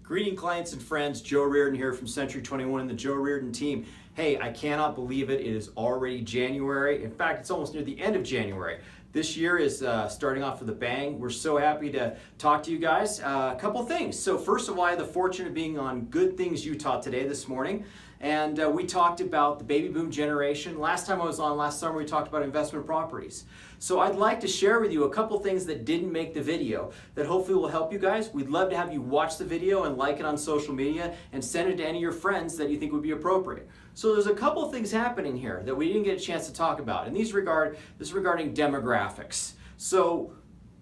Greeting clients and friends, Joe Reardon here from Century 21 and the Joe Reardon team. Hey, I cannot believe it. It is already January. In fact, it's almost near the end of January. This year is starting off with a bang. We're so happy to talk to you guys. A couple things. So first of all, I had the fortune of being on Good Things Utah today this morning. And we talked about the baby boom generation. Last time I was on last summer, we talked about investment properties. So I'd like to share with you a couple things that didn't make the video that hopefully will help you guys. We'd love to have you watch the video and like it on social media and send it to any of your friends that you think would be appropriate. So there's a couple things happening here that we didn't get a chance to talk about. And this is regarding demographics. So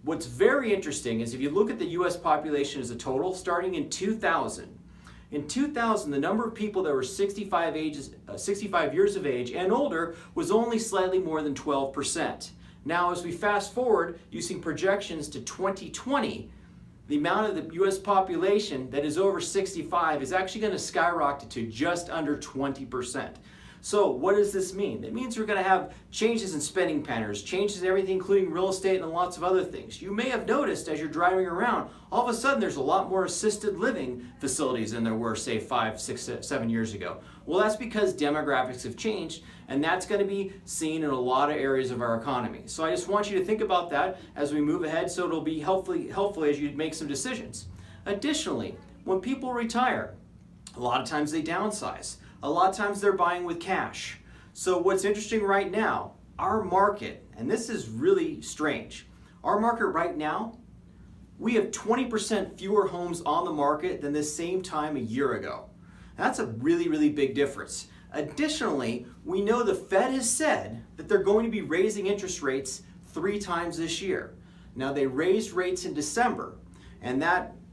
what's very interesting is if you look at the US population as a total, starting in 2000, the number of people that were 65 years of age and older was only slightly more than 12%. Now, as we fast forward using projections to 2020, the amount of the US population that is over 65 is actually going to skyrocket to just under 20%. So what does this mean? It means we're going to have changes in spending patterns, changes in everything including real estate and lots of other things. You may have noticed as you're driving around, all of a sudden there's a lot more assisted living facilities than there were, say, 5, 6, 7 years ago. Well, that's because demographics have changed, and that's going to be seen in a lot of areas of our economy. So I just want you to think about that as we move ahead, so it'll be helpful as you make some decisions. Additionally, when people retire, a lot of times they downsize. A lot of times they're buying with cash. So what's interesting right now, our market, and this is really strange, our market right now, we have 20% fewer homes on the market than this same time a year ago. That's a really, really big difference. Additionally, we know the Fed has said that they're going to be raising interest rates 3 times this year. Now, they raised rates in December, and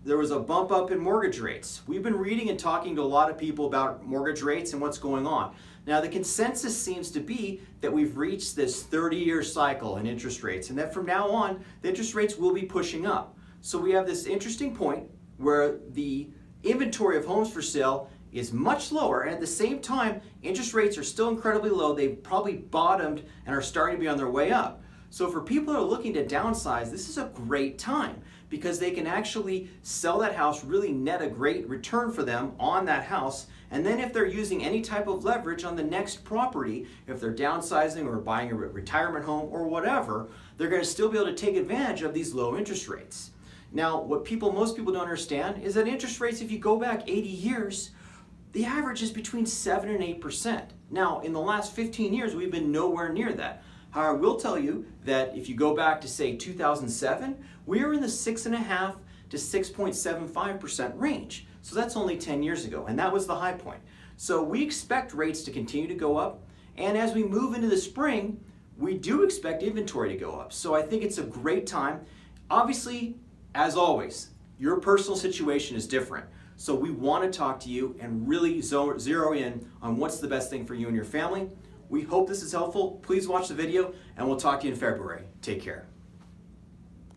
there was a bump up in mortgage rates. We've been reading and talking to a lot of people about mortgage rates and what's going on. Now, the consensus seems to be that we've reached this 30-year cycle in interest rates, and that from now on, the interest rates will be pushing up. So we have this interesting point where the inventory of homes for sale is much lower, and at the same time, interest rates are still incredibly low. They've probably bottomed and are starting to be on their way up. So for people who are looking to downsize, this is a great time because they can actually sell that house, really net a great return for them on that house. And then if they're using any type of leverage on the next property, if they're downsizing or buying a retirement home or whatever, they're going to still be able to take advantage of these low interest rates. Now, what most people don't understand is that interest rates, if you go back 80 years, the average is between 7 and 8%. Now, in the last 15 years, we've been nowhere near that. However, I will tell you that if you go back to, say, 2007, we were in the 6.5 to 6.75% range. So that's only 10 years ago, and that was the high point. So we expect rates to continue to go up, and as we move into the spring, we do expect inventory to go up. So I think it's a great time. Obviously, as always, your personal situation is different. So we want to talk to you and really zero in on what's the best thing for you and your family. We hope this is helpful. Please watch the video, and we'll talk to you in February. Take care.